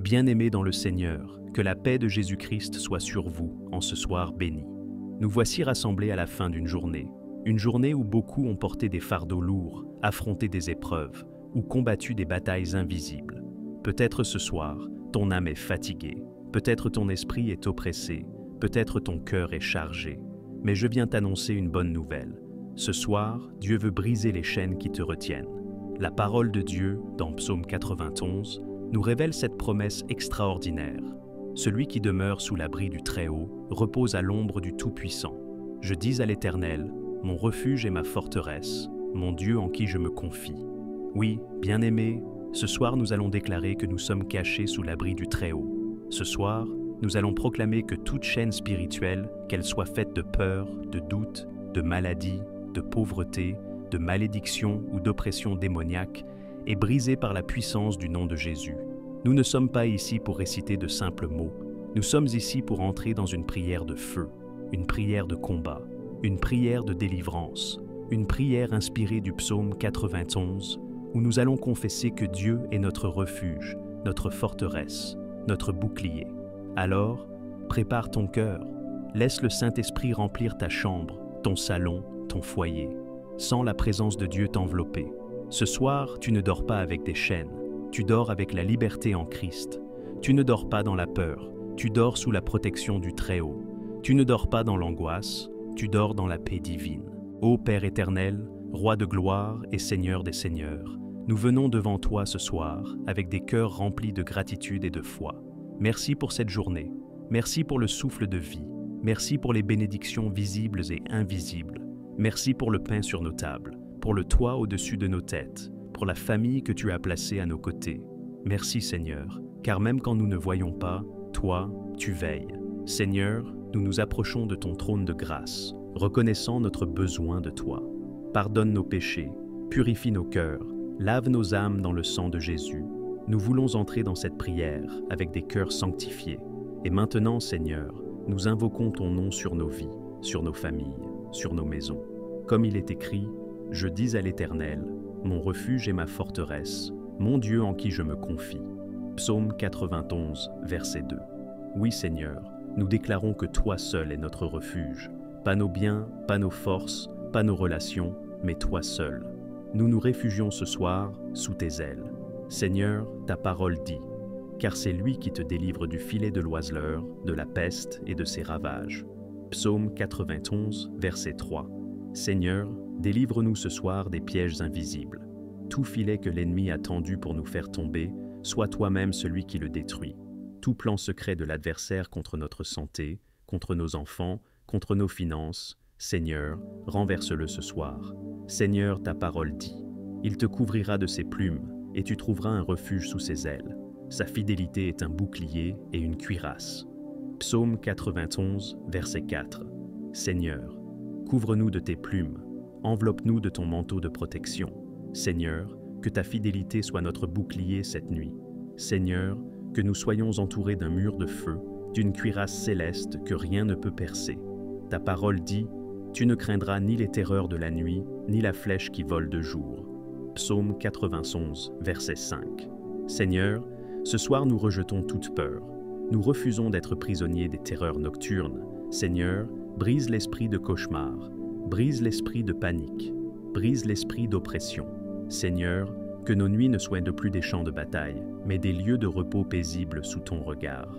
Bien-aimés dans le Seigneur, que la paix de Jésus-Christ soit sur vous en ce soir béni. Nous voici rassemblés à la fin d'une journée où beaucoup ont porté des fardeaux lourds, affronté des épreuves ou combattu des batailles invisibles. Peut-être ce soir, ton âme est fatiguée, peut-être ton esprit est oppressé, peut-être ton cœur est chargé. Mais je viens t'annoncer une bonne nouvelle. Ce soir, Dieu veut briser les chaînes qui te retiennent. La parole de Dieu, dans Psaume 91, nous révèle cette promesse extraordinaire. Celui qui demeure sous l'abri du Très-Haut repose à l'ombre du Tout-Puissant. Je dis à l'Éternel, mon refuge et ma forteresse, mon Dieu en qui je me confie. Oui, bien-aimés, ce soir nous allons déclarer que nous sommes cachés sous l'abri du Très-Haut. Ce soir, nous allons proclamer que toute chaîne spirituelle, qu'elle soit faite de peur, de doute, de maladie, de pauvreté, de malédiction ou d'oppression démoniaque, est brisée par la puissance du nom de Jésus. Nous ne sommes pas ici pour réciter de simples mots. Nous sommes ici pour entrer dans une prière de feu, une prière de combat, une prière de délivrance, une prière inspirée du psaume 91, où nous allons confesser que Dieu est notre refuge, notre forteresse, notre bouclier. Alors, prépare ton cœur, laisse le Saint-Esprit remplir ta chambre, ton salon, ton foyer. Sens la présence de Dieu t'envelopper. Ce soir, tu ne dors pas avec des chaînes, tu dors avec la liberté en Christ. Tu ne dors pas dans la peur, tu dors sous la protection du Très-Haut. Tu ne dors pas dans l'angoisse, tu dors dans la paix divine. Ô Père éternel, Roi de gloire et Seigneur des seigneurs, nous venons devant toi ce soir avec des cœurs remplis de gratitude et de foi. Merci pour cette journée, merci pour le souffle de vie, merci pour les bénédictions visibles et invisibles, merci pour le pain sur nos tables, pour le toit au-dessus de nos têtes, pour la famille que tu as placée à nos côtés. Merci Seigneur, car même quand nous ne voyons pas, toi, tu veilles. Seigneur, nous nous approchons de ton trône de grâce, reconnaissant notre besoin de toi. Pardonne nos péchés, purifie nos cœurs, lave nos âmes dans le sang de Jésus. Nous voulons entrer dans cette prière avec des cœurs sanctifiés. Et maintenant, Seigneur, nous invoquons ton nom sur nos vies, sur nos familles, sur nos maisons. Comme il est écrit, je dis à l'Éternel, mon refuge et ma forteresse, mon Dieu en qui je me confie. Psaume 91, verset 2. Oui Seigneur, nous déclarons que toi seul es notre refuge. Pas nos biens, pas nos forces, pas nos relations, mais toi seul. Nous nous réfugions ce soir sous tes ailes. Seigneur, ta parole dit, car c'est lui qui te délivre du filet de l'oiseleur, de la peste et de ses ravages. Psaume 91, verset 3. Seigneur, délivre-nous ce soir des pièges invisibles. Tout filet que l'ennemi a tendu pour nous faire tomber, sois toi-même celui qui le détruit. Tout plan secret de l'adversaire contre notre santé, contre nos enfants, contre nos finances, Seigneur, renverse-le ce soir. Seigneur, ta parole dit, il te couvrira de ses plumes, et tu trouveras un refuge sous ses ailes. Sa fidélité est un bouclier et une cuirasse. Psaume 91, verset 4. Seigneur, couvre-nous de tes plumes, enveloppe-nous de ton manteau de protection. Seigneur, que ta fidélité soit notre bouclier cette nuit. Seigneur, que nous soyons entourés d'un mur de feu, d'une cuirasse céleste que rien ne peut percer. Ta parole dit, tu ne craindras ni les terreurs de la nuit, ni la flèche qui vole de jour. Psaume 91, verset 5. Seigneur, ce soir nous rejetons toute peur. Nous refusons d'être prisonniers des terreurs nocturnes. Seigneur, brise l'esprit de cauchemar, brise l'esprit de panique, brise l'esprit d'oppression. Seigneur, que nos nuits ne soient de plus des champs de bataille, mais des lieux de repos paisibles sous ton regard.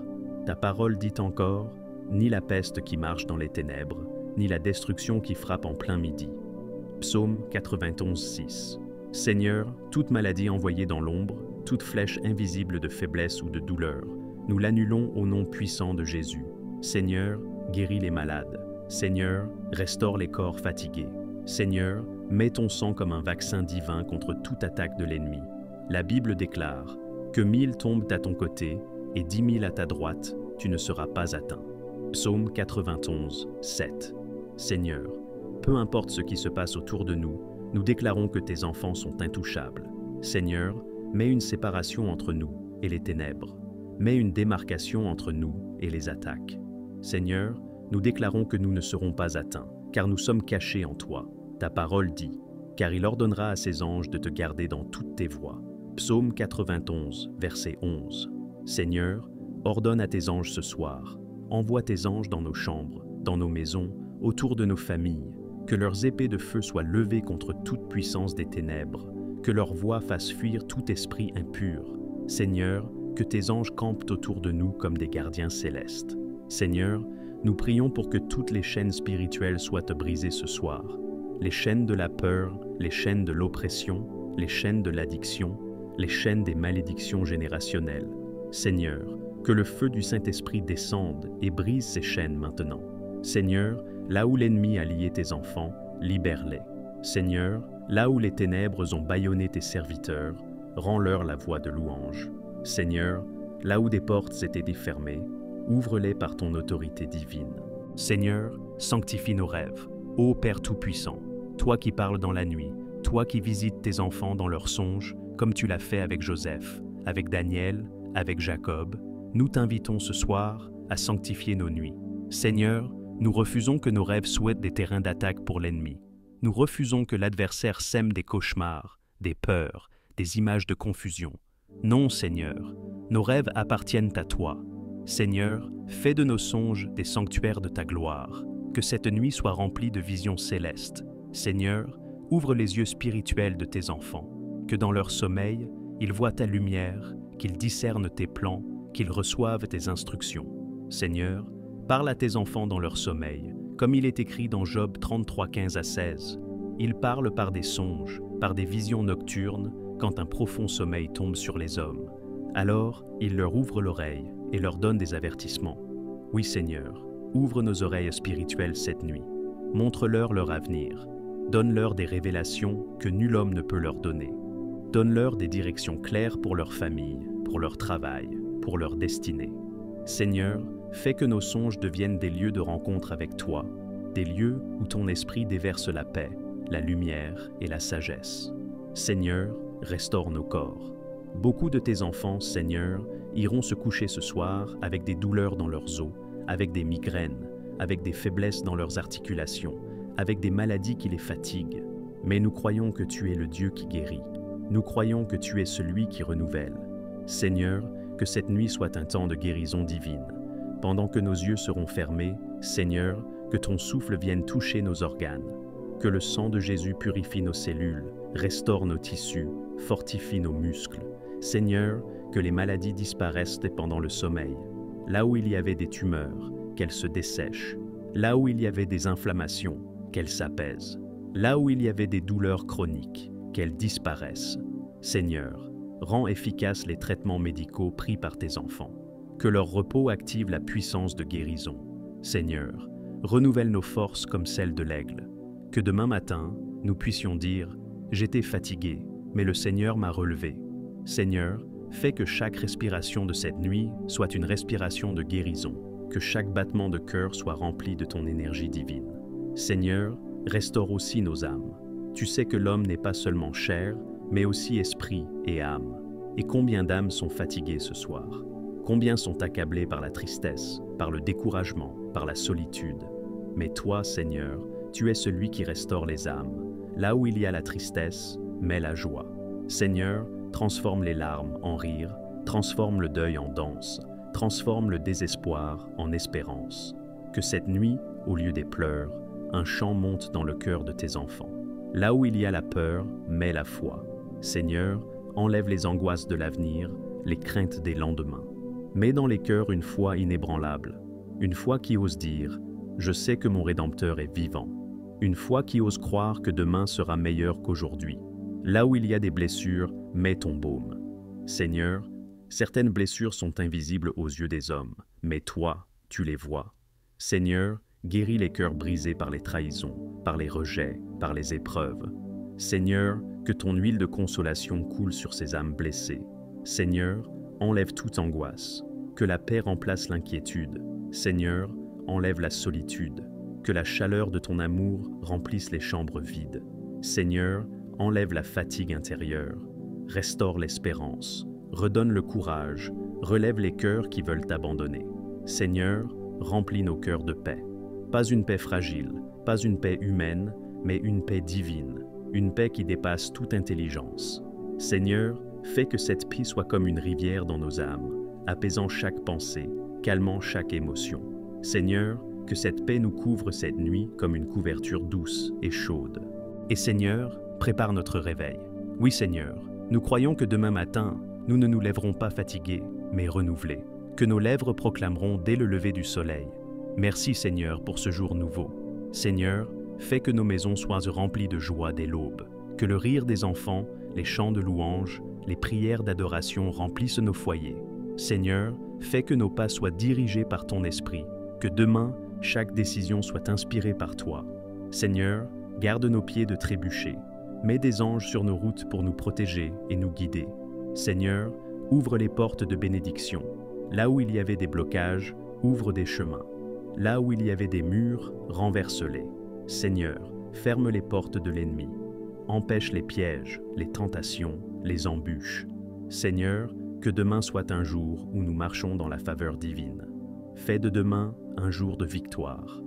Ta parole dit encore, ni la peste qui marche dans les ténèbres, ni la destruction qui frappe en plein midi. Psaume 91, 6. Seigneur, toute maladie envoyée dans l'ombre, toute flèche invisible de faiblesse ou de douleur, nous l'annulons au nom puissant de Jésus. Seigneur, guéris les malades. Seigneur, restaure les corps fatigués. Seigneur, mets ton sang comme un vaccin divin contre toute attaque de l'ennemi. La Bible déclare que 1000 tombent à ton côté et 10 000 à ta droite, tu ne seras pas atteint. Psaume 91, 7. Seigneur, peu importe ce qui se passe autour de nous, nous déclarons que tes enfants sont intouchables. Seigneur, mets une séparation entre nous et les ténèbres. Mets une démarcation entre nous et les attaques. Seigneur, nous déclarons que nous ne serons pas atteints, car nous sommes cachés en toi. Ta parole dit, car il ordonnera à ses anges de te garder dans toutes tes voies. Psaume 91, verset 11. Seigneur, ordonne à tes anges ce soir. Envoie tes anges dans nos chambres, dans nos maisons, autour de nos familles, que leurs épées de feu soient levées contre toute puissance des ténèbres, que leur voix fasse fuir tout esprit impur. Seigneur, que tes anges campent autour de nous comme des gardiens célestes. Seigneur, nous prions pour que toutes les chaînes spirituelles soient brisées ce soir. Les chaînes de la peur, les chaînes de l'oppression, les chaînes de l'addiction, les chaînes des malédictions générationnelles. Seigneur, que le feu du Saint-Esprit descende et brise ces chaînes maintenant. Seigneur, là où l'ennemi a lié tes enfants, libère-les. Seigneur, là où les ténèbres ont bâillonné tes serviteurs, rends-leur la voix de louange. Seigneur, là où des portes s'étaient défermées, ouvre-les par ton autorité divine. Seigneur, sanctifie nos rêves. Ô Père Tout-Puissant, toi qui parles dans la nuit, toi qui visites tes enfants dans leurs songes, comme tu l'as fait avec Joseph, avec Daniel, avec Jacob, nous t'invitons ce soir à sanctifier nos nuits. Seigneur, nous refusons que nos rêves soient des terrains d'attaque pour l'ennemi. Nous refusons que l'adversaire sème des cauchemars, des peurs, des images de confusion. Non, Seigneur, nos rêves appartiennent à toi. Seigneur, fais de nos songes des sanctuaires de ta gloire. Que cette nuit soit remplie de visions célestes. Seigneur, ouvre les yeux spirituels de tes enfants. Que dans leur sommeil, ils voient ta lumière, qu'ils discernent tes plans, qu'ils reçoivent tes instructions. Seigneur, parle à tes enfants dans leur sommeil, comme il est écrit dans Job 33, 15 à 16. Ils parlent par des songes, par des visions nocturnes, quand un profond sommeil tombe sur les hommes. Alors, il leur ouvre l'oreille et leur donne des avertissements. Oui, Seigneur, ouvre nos oreilles spirituelles cette nuit. Montre-leur leur avenir. Donne-leur des révélations que nul homme ne peut leur donner. Donne-leur des directions claires pour leur famille, pour leur travail, pour leur destinée. Seigneur, fais que nos songes deviennent des lieux de rencontre avec toi, des lieux où ton esprit déverse la paix, la lumière et la sagesse. Seigneur, restaure nos corps. Beaucoup de tes enfants, Seigneur, iront se coucher ce soir avec des douleurs dans leurs os, avec des migraines, avec des faiblesses dans leurs articulations, avec des maladies qui les fatiguent. Mais nous croyons que tu es le Dieu qui guérit. Nous croyons que tu es celui qui renouvelle. Seigneur, que cette nuit soit un temps de guérison divine. Pendant que nos yeux seront fermés, Seigneur, que ton souffle vienne toucher nos organes. Que le sang de Jésus purifie nos cellules, restaure nos tissus, fortifie nos muscles. Seigneur, que les maladies disparaissent pendant le sommeil. Là où il y avait des tumeurs, qu'elles se dessèchent. Là où il y avait des inflammations, qu'elles s'apaisent. Là où il y avait des douleurs chroniques, qu'elles disparaissent. Seigneur, rends efficaces les traitements médicaux pris par tes enfants. Que leur repos active la puissance de guérison. Seigneur, renouvelle nos forces comme celles de l'aigle. Que demain matin, nous puissions dire « J'étais fatigué, mais le Seigneur m'a relevé ». Seigneur, fais que chaque respiration de cette nuit soit une respiration de guérison, que chaque battement de cœur soit rempli de ton énergie divine. Seigneur, restaure aussi nos âmes. Tu sais que l'homme n'est pas seulement chair, mais aussi esprit et âme. Et combien d'âmes sont fatiguées ce soir? Combien sont accablées par la tristesse, par le découragement, par la solitude? Mais toi, Seigneur, tu es celui qui restaure les âmes. Là où il y a la tristesse, mets la joie. Seigneur, transforme les larmes en rire, transforme le deuil en danse, transforme le désespoir en espérance. Que cette nuit, au lieu des pleurs, un chant monte dans le cœur de tes enfants. Là où il y a la peur, mets la foi. Seigneur, enlève les angoisses de l'avenir, les craintes des lendemains. Mets dans les cœurs une foi inébranlable, une foi qui ose dire « Je sais que mon Rédempteur est vivant », une foi qui ose croire que demain sera meilleur qu'aujourd'hui. Là où il y a des blessures, mets ton baume. Seigneur, certaines blessures sont invisibles aux yeux des hommes, mais toi, tu les vois. Seigneur, guéris les cœurs brisés par les trahisons, par les rejets, par les épreuves. Seigneur, que ton huile de consolation coule sur ces âmes blessées. Seigneur, enlève toute angoisse. Que la paix remplace l'inquiétude. Seigneur, enlève la solitude. Que la chaleur de ton amour remplisse les chambres vides. Seigneur, enlève la fatigue intérieure. Restaure l'espérance. Redonne le courage. Relève les cœurs qui veulent t'abandonner. Seigneur, remplis nos cœurs de paix. Pas une paix fragile, pas une paix humaine, mais une paix divine. Une paix qui dépasse toute intelligence. Seigneur, fais que cette paix soit comme une rivière dans nos âmes, apaisant chaque pensée, calmant chaque émotion. Seigneur, que cette paix nous couvre cette nuit comme une couverture douce et chaude. Et Seigneur, prépare notre réveil. Oui Seigneur, nous croyons que demain matin, nous ne nous lèverons pas fatigués, mais renouvelés, que nos lèvres proclameront dès le lever du soleil. Merci Seigneur pour ce jour nouveau. Seigneur, fais que nos maisons soient remplies de joie dès l'aube, que le rire des enfants, les chants de louange, les prières d'adoration remplissent nos foyers. Seigneur, fais que nos pas soient dirigés par ton esprit, que demain, chaque décision soit inspirée par toi. Seigneur, garde nos pieds de trébucher, mets des anges sur nos routes pour nous protéger et nous guider. Seigneur, ouvre les portes de bénédiction. Là où il y avait des blocages, ouvre des chemins. Là où il y avait des murs, renverse-les. Seigneur, ferme les portes de l'ennemi. Empêche les pièges, les tentations, les embûches. Seigneur, que demain soit un jour où nous marchons dans la faveur divine. Fais de demain un jour de victoire.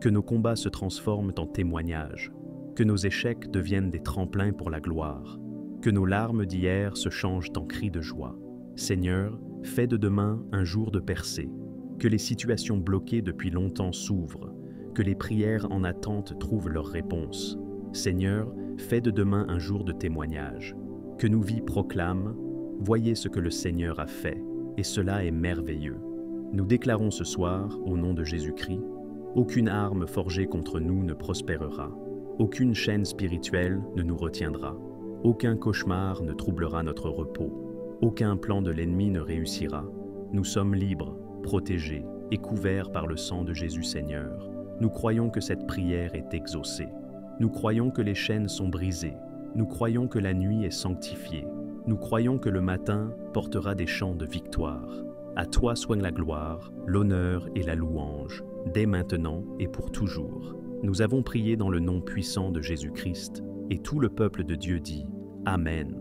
Que nos combats se transforment en témoignages. Que nos échecs deviennent des tremplins pour la gloire. Que nos larmes d'hier se changent en cris de joie. Seigneur, fais de demain un jour de percée. Que les situations bloquées depuis longtemps s'ouvrent. Que les prières en attente trouvent leur réponse. Seigneur, fais de demain un jour de témoignage. Que nos vies proclament « Voyez ce que le Seigneur a fait, et cela est merveilleux ». Nous déclarons ce soir, au nom de Jésus-Christ, aucune arme forgée contre nous ne prospérera. Aucune chaîne spirituelle ne nous retiendra. Aucun cauchemar ne troublera notre repos. Aucun plan de l'ennemi ne réussira. Nous sommes libres, protégés et couverts par le sang de Jésus Seigneur. Nous croyons que cette prière est exaucée. Nous croyons que les chaînes sont brisées. Nous croyons que la nuit est sanctifiée. Nous croyons que le matin portera des chants de victoire. À toi soit la gloire, l'honneur et la louange, dès maintenant et pour toujours. Nous avons prié dans le nom puissant de Jésus-Christ, et tout le peuple de Dieu dit « Amen ».